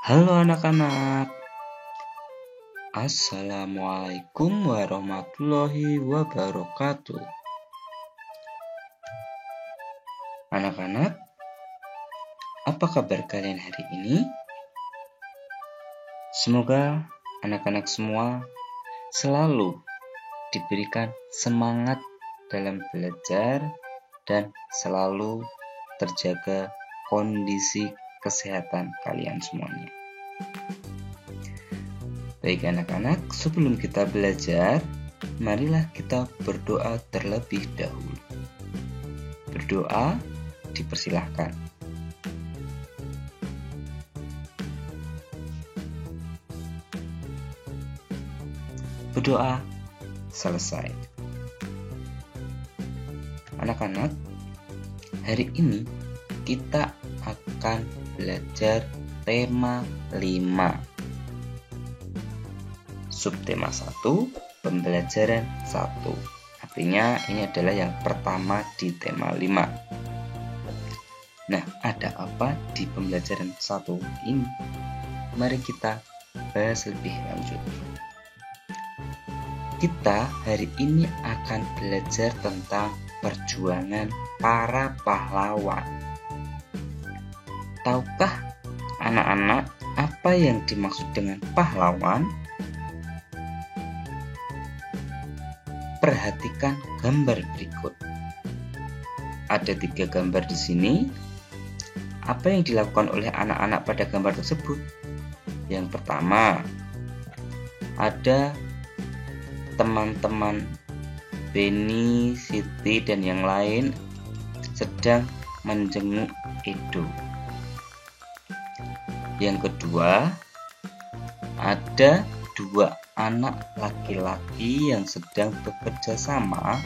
Halo anak-anak, Assalamualaikum warahmatullahi wabarakatuh. Anak-anak, apa kabar kalian hari ini? Semoga anak-anak semua selalu diberikan semangat dalam belajar dan selalu terjaga kondisi kesehatan kalian semuanya. Baik anak-anak, sebelum kita belajar, marilah kita berdoa terlebih dahulu. Berdoa dipersilahkan. Berdoa selesai. Anak-anak, hari ini kita akan belajar tema 5. Subtema 1, pembelajaran 1. Artinya ini adalah yang pertama di tema 5. Nah, ada apa di pembelajaran 1 ini? Mari kita bahas lebih lanjut. Kita hari ini akan belajar tentang perjuangan para pahlawan. Tahukah anak-anak apa yang dimaksud dengan pahlawan? Perhatikan gambar berikut. Ada 3 gambar di sini. Apa yang dilakukan oleh anak-anak pada gambar tersebut? Yang pertama, ada teman-teman Beni, Siti, dan yang lain sedang menjenguk Edo. Yang kedua, ada 2 anak laki-laki yang sedang bekerja sama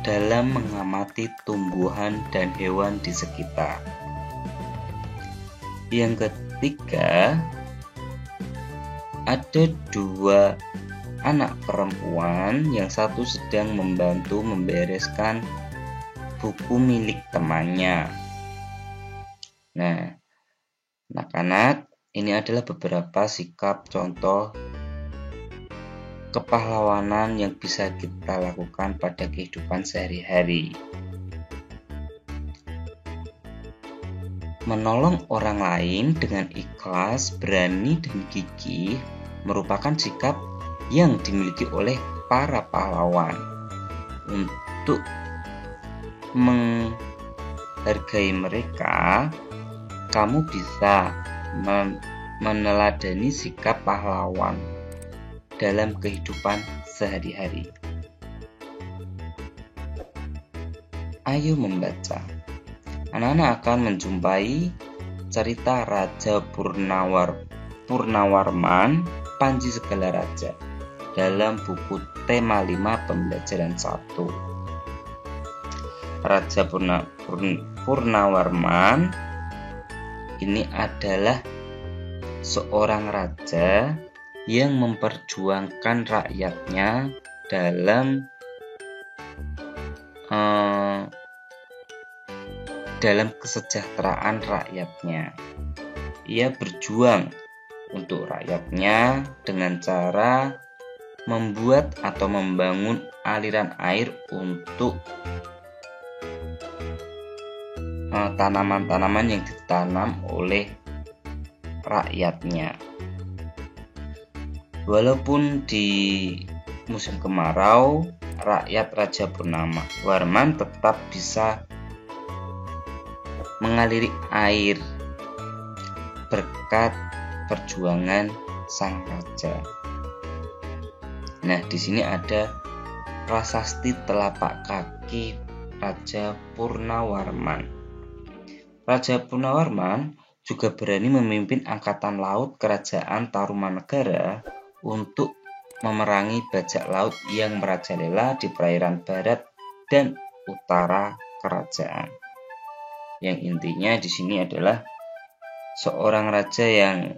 dalam mengamati tumbuhan dan hewan di sekitar. Yang ketiga, ada 2 anak perempuan yang satu sedang membantu membereskan buku milik temannya. Nah, anak-anak, ini adalah beberapa sikap contoh kepahlawanan yang bisa kita lakukan pada kehidupan sehari-hari. Menolong orang lain dengan ikhlas, berani, dan gigih merupakan sikap yang dimiliki oleh para pahlawan. Untuk menghargai mereka, kamu bisa meneladani sikap pahlawan dalam kehidupan sehari-hari. Ayo membaca. Anak-anak akan menjumpai cerita Raja Purnawarman, Panji Segala Raja dalam buku tema 5 pembelajaran 1. Raja Purnawarman ini adalah seorang raja yang memperjuangkan rakyatnya dalam kesejahteraan rakyatnya. Ia berjuang untuk rakyatnya dengan cara membuat atau membangun aliran air untuk tanaman-tanaman yang ditanam oleh rakyatnya. Walaupun di musim kemarau, rakyat Raja Purnawarman tetap bisa mengaliri air berkat perjuangan sang raja. Nah, di sini ada prasasti telapak kaki Raja Purnawarman. Raja Purnawarman juga berani memimpin angkatan laut kerajaan Tarumanegara untuk memerangi bajak laut yang merajalela di perairan barat dan utara kerajaan. Yang intinya di sini adalah seorang raja yang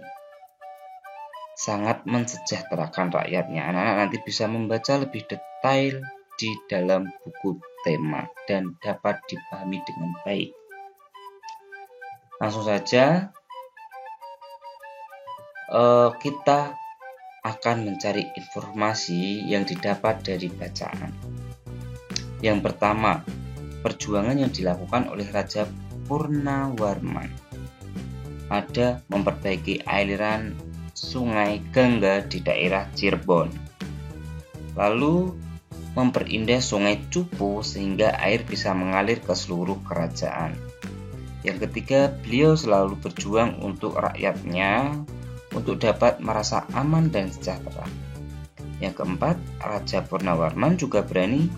sangat mensejahterakan rakyatnya. Anak-anak nanti bisa membaca lebih detail di dalam buku tema dan dapat dipahami dengan baik. Langsung saja kita akan mencari informasi yang didapat dari bacaan. Yang pertama, perjuangan yang dilakukan oleh Raja Purnawarman ada memperbaiki aliran Sungai Gangga di daerah Cirebon, lalu memperindah Sungai Cupu sehingga air bisa mengalir ke seluruh kerajaan. Yang ketiga, beliau selalu berjuang untuk rakyatnya untuk dapat merasa aman dan sejahtera. Yang keempat, Raja Purnawarman juga berani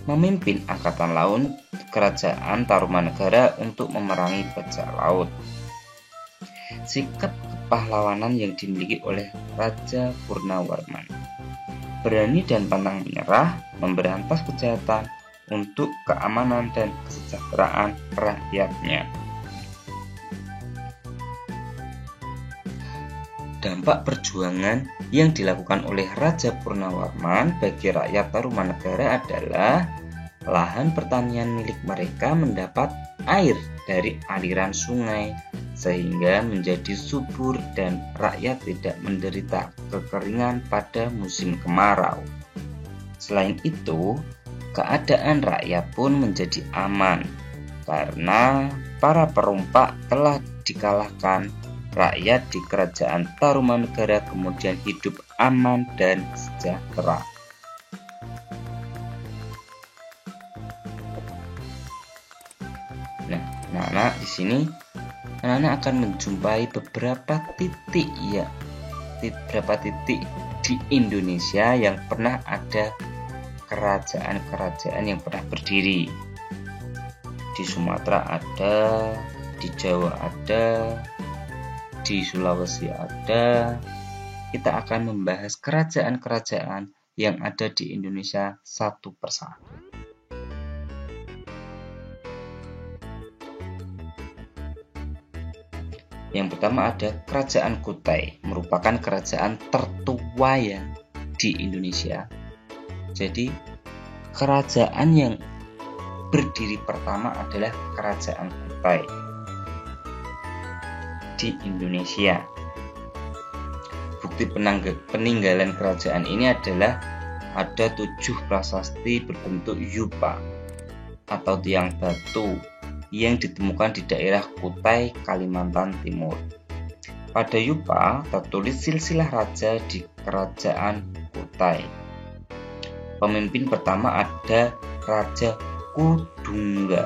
memimpin angkatan laut kerajaan Tarumanegara untuk memerangi bajak laut. Sikap kepahlawanan yang dimiliki oleh Raja Purnawarman, berani dan pantang menyerah memberantas kejahatan untuk keamanan dan kesejahteraan rakyatnya. Dampak perjuangan yang dilakukan oleh Raja Purnawarman bagi rakyat Tarumanegara adalah lahan pertanian milik mereka mendapat air dari aliran sungai sehingga menjadi subur dan rakyat tidak menderita kekeringan pada musim kemarau. Selain itu, keadaan rakyat pun menjadi aman karena para perompak telah dikalahkan. Rakyat di kerajaan Tarumanegara kemudian hidup aman dan sejahtera. Nah, anak-anak di sini anak-anak akan menjumpai beberapa titik di Indonesia yang pernah ada kerajaan-kerajaan yang pernah berdiri. Di Sumatera ada, di Jawa ada, di Sulawesi ada. Kita akan membahas kerajaan-kerajaan yang ada di Indonesia satu persatu. Yang pertama ada Kerajaan Kutai, merupakan kerajaan tertua yang di Indonesia. Jadi kerajaan yang berdiri pertama adalah Kerajaan Kutai di Indonesia. Bukti peninggalan kerajaan ini adalah ada 7 prasasti berbentuk yupa atau tiang batu yang ditemukan di daerah Kutai, Kalimantan Timur. Pada yupa tertulis silsilah raja di Kerajaan Kutai. Pemimpin pertama ada Raja Kudungga.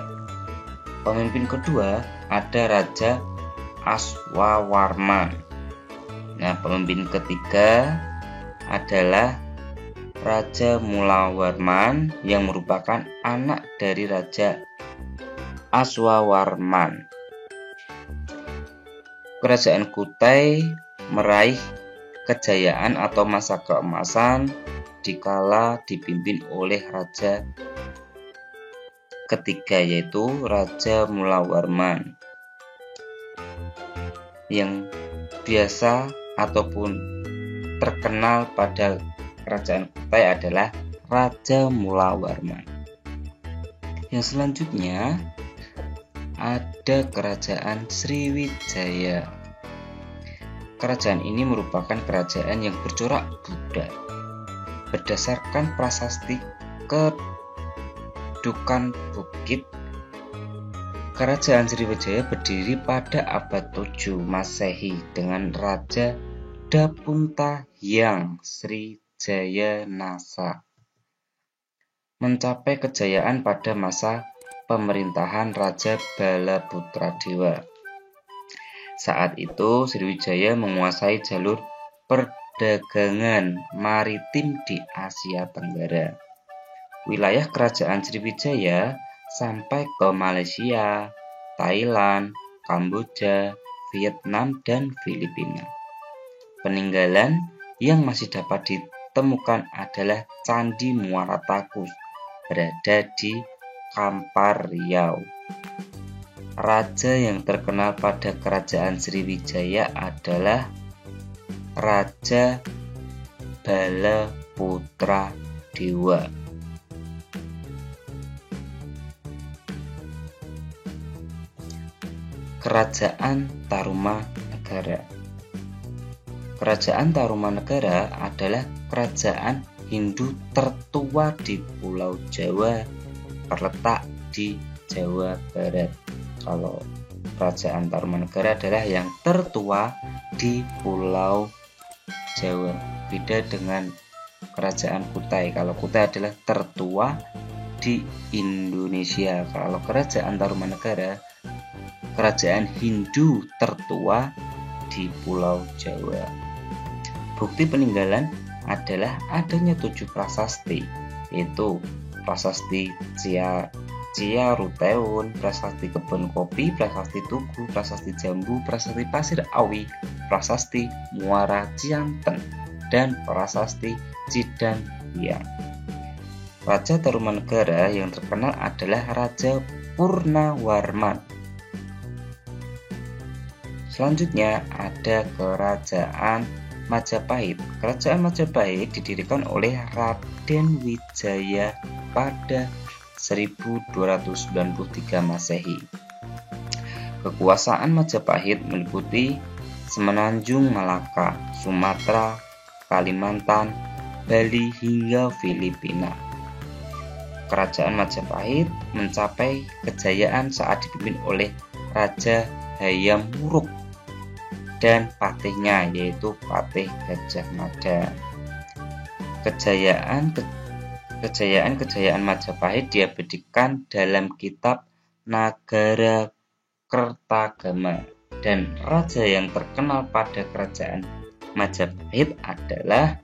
Pemimpin kedua ada Raja Aswawarman. Nah, pemimpin ketiga adalah Raja Mulawarman yang merupakan anak dari Raja Aswawarman. Kerajaan Kutai meraih kejayaan atau masa keemasan dikala dipimpin oleh raja ketiga, yaitu Raja Mulawarman, yang biasa ataupun terkenal pada kerajaan Kutai adalah Raja Mulawarman. Yang selanjutnya ada Kerajaan Sriwijaya. Kerajaan ini merupakan kerajaan yang bercorak Buddha. Berdasarkan prasasti Kedukan Bukit, Kerajaan Sriwijaya berdiri pada abad 7 Masehi dengan Raja Dapunta Hyang Srijayanasa. Mencapai kejayaan pada masa pemerintahan Raja Balaputradewa. Saat itu Sriwijaya menguasai jalur perdagangan maritim di Asia Tenggara. Wilayah kerajaan Sriwijaya sampai ke Malaysia, Thailand, Kamboja, Vietnam, dan Filipina. Peninggalan yang masih dapat ditemukan adalah Candi Muara Takus, berada di Kampar, Riau. Raja yang terkenal pada kerajaan Sriwijaya adalah Raja Balaputradewa. Kerajaan Tarumanegara. Kerajaan Tarumanegara adalah kerajaan Hindu tertua di Pulau Jawa, terletak di Jawa Barat. Kalau kerajaan Tarumanegara adalah yang tertua di Pulau Jawa. Beda dengan kerajaan Kutai. Kalau Kutai adalah tertua di Indonesia. Kalau kerajaan Tarumanegara, kerajaan Hindu tertua di Pulau Jawa. Bukti peninggalan adalah adanya 7 prasasti, yaitu prasasti Ciaruteun, prasasti Kebon Kopi, prasasti Tugu, prasasti Jambu, prasasti Pasir Awi, prasasti Muara Cianten, dan prasasti Cidanghyang. Raja Tarumanegara yang terkenal adalah Raja Purnawarman. Selanjutnya ada Kerajaan Majapahit. Kerajaan Majapahit didirikan oleh Raden Wijaya pada 1293 Masehi. Kekuasaan Majapahit meliputi Semenanjung Malaka, Sumatera, Kalimantan, Bali hingga Filipina. Kerajaan Majapahit mencapai kejayaan saat dipimpin oleh Raja Hayam Wuruk dan patihnya, yaitu Patih Gajah Mada. Kejayaan Majapahit diabadikan dalam kitab Nagara Kertagama, dan raja yang terkenal pada kerajaan Majapahit adalah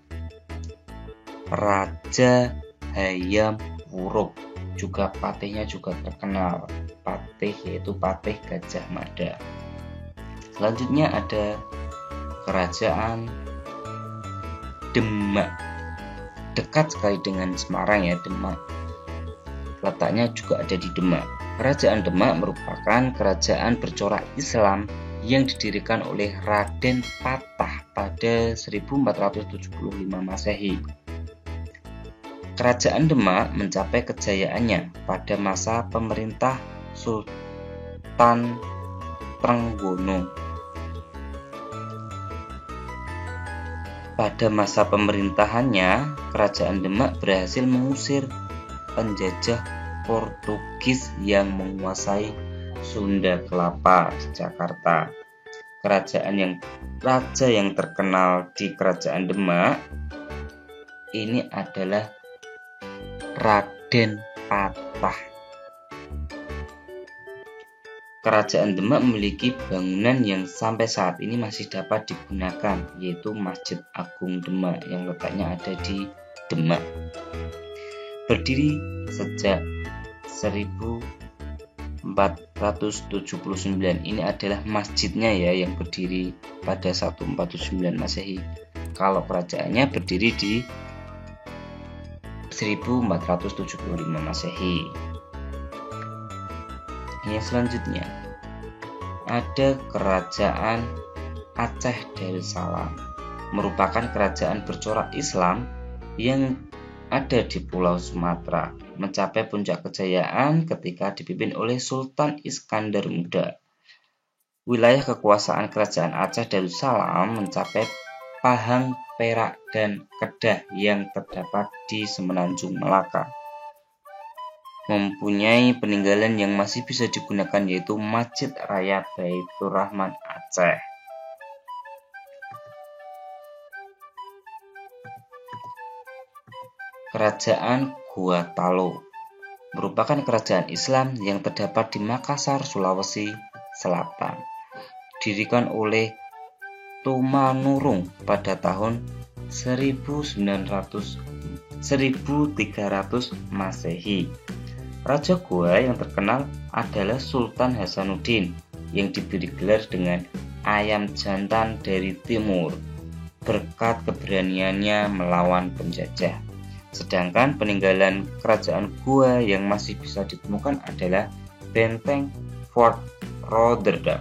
Raja Hayam Wuruk. Juga patihnya juga terkenal, patih yaitu Patih Gajah Mada. Selanjutnya ada Kerajaan Demak. Dekat sekali dengan Semarang ya, Demak. Letaknya juga ada di Demak. Kerajaan Demak merupakan kerajaan bercorak Islam yang didirikan oleh Raden Patah pada 1475 Masehi. Kerajaan Demak mencapai kejayaannya pada masa pemerintah Sultan Trenggono. Pada masa pemerintahannya, Kerajaan Demak berhasil mengusir penjajah Portugis yang menguasai Sunda Kelapa, Jakarta. Raja yang terkenal di Kerajaan Demak ini adalah Raden Patah. Kerajaan Demak memiliki bangunan yang sampai saat ini masih dapat digunakan, yaitu Masjid Agung Demak yang letaknya ada di Demak. Berdiri sejak 1479. Ini adalah masjidnya ya, yang berdiri pada 1479 Masehi. Kalau kerajaannya berdiri di 1475 Masehi. Yang selanjutnya ada Kerajaan Aceh Darussalam, merupakan kerajaan bercorak Islam yang ada di Pulau Sumatera, mencapai puncak kejayaan ketika dipimpin oleh Sultan Iskandar Muda. Wilayah kekuasaan Kerajaan Aceh Darussalam mencapai Pahang, Perak, dan Kedah yang terdapat di Semenanjung Melaka. Mempunyai peninggalan yang masih bisa digunakan, yaitu Masjid Raya Baitur Rahman Aceh. Kerajaan Gua Talo merupakan kerajaan Islam yang terdapat di Makassar, Sulawesi Selatan. Didirikan oleh Tumanurung pada tahun 1300 Masehi. Raja Goa yang terkenal adalah Sultan Hasanuddin yang diberi gelar dengan ayam jantan dari timur berkat keberaniannya melawan penjajah. Sedangkan peninggalan kerajaan Goa yang masih bisa ditemukan adalah benteng Fort Rotterdam.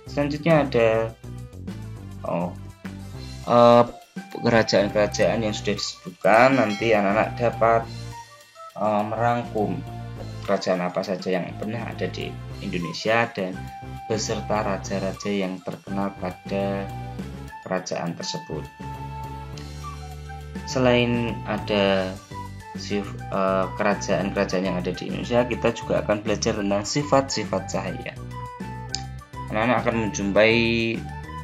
Selanjutnya ada kerajaan-kerajaan yang sudah disebutkan. Nanti anak-anak dapat merangkum kerajaan apa saja yang pernah ada di Indonesia dan beserta raja-raja yang terkenal pada kerajaan tersebut. Selain ada kerajaan-kerajaan yang ada di Indonesia, kita juga akan belajar tentang sifat-sifat cahaya. Anak-anak akan menjumpai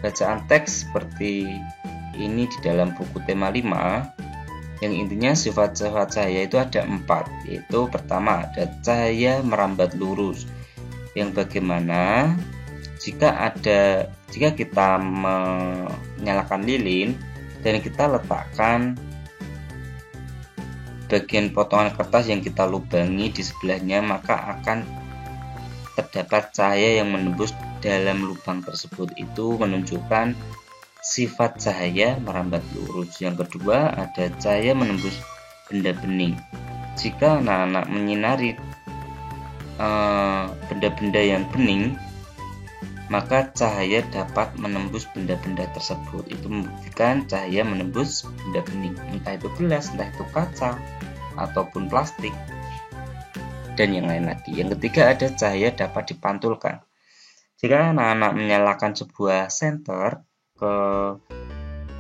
bacaan teks seperti ini di dalam buku tema 5, yang intinya sifat-sifat cahaya itu ada 4, yaitu pertama ada cahaya merambat lurus, yang bagaimana jika kita menyalakan lilin dan kita letakkan bagian potongan kertas yang kita lubangi di sebelahnya, maka akan terdapat cahaya yang menembus dalam lubang tersebut. Itu menunjukkan sifat cahaya merambat lurus. Yang kedua ada cahaya menembus benda bening. Jika anak-anak menyinari benda-benda yang bening, maka cahaya dapat menembus benda-benda tersebut. Itu membuktikan cahaya menembus benda bening, entah itu gelas, entah itu kaca, ataupun plastik, dan yang lain lagi. Yang ketiga ada cahaya dapat dipantulkan. Jika anak-anak menyalakan sebuah senter ke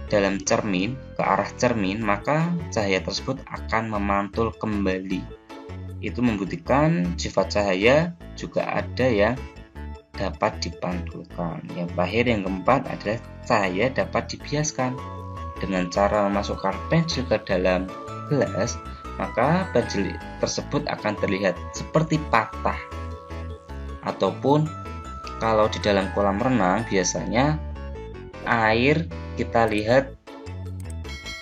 dalam cermin, ke arah cermin, maka cahaya tersebut akan memantul kembali. Itu membuktikan sifat cahaya juga ada yang dapat dipantulkan. Yang terakhir, yang keempat adalah cahaya dapat dibiaskan. Dengan cara memasukkan pensil ke dalam gelas, maka pensil tersebut akan terlihat seperti patah. Ataupun kalau di dalam kolam renang biasanya air kita lihat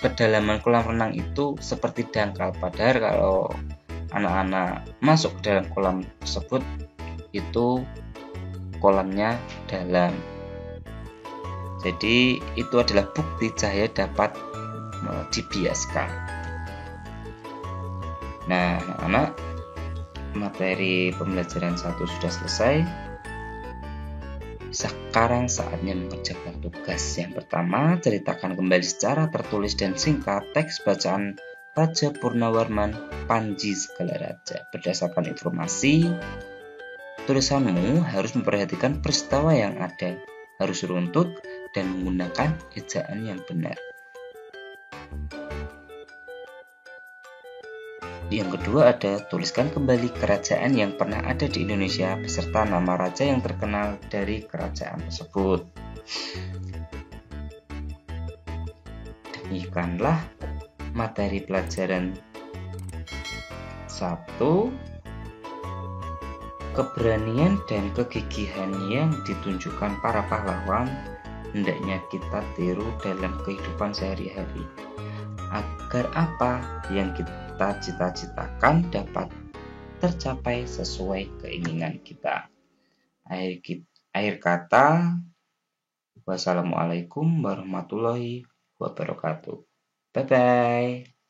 kedalaman kolam renang itu seperti dangkal, padahal kalau anak-anak masuk ke dalam kolam tersebut itu kolamnya dalam. Jadi itu adalah bukti cahaya dapat dibiaskan. Nah, anak-anak, materi pembelajaran 1 sudah selesai. Sekarang saatnya mengerjakan tugas. Yang pertama, ceritakan kembali secara tertulis dan singkat teks bacaan Raja Purnawarman Panji Segala Raja. Berdasarkan informasi, tulisanmu harus memperhatikan peristiwa yang ada, harus runtut dan menggunakan ejaan yang benar. Yang kedua ada tuliskan kembali kerajaan yang pernah ada di Indonesia beserta nama raja yang terkenal dari kerajaan tersebut. Demikianlah materi pelajaran 1. Keberanian dan kegigihan yang ditunjukkan para pahlawan hendaknya kita tiru dalam kehidupan sehari-hari. Agar apa yang kita cita-citakan dapat tercapai sesuai keinginan kita. Akhir kata, wassalamualaikum warahmatullahi wabarakatuh. Bye-bye.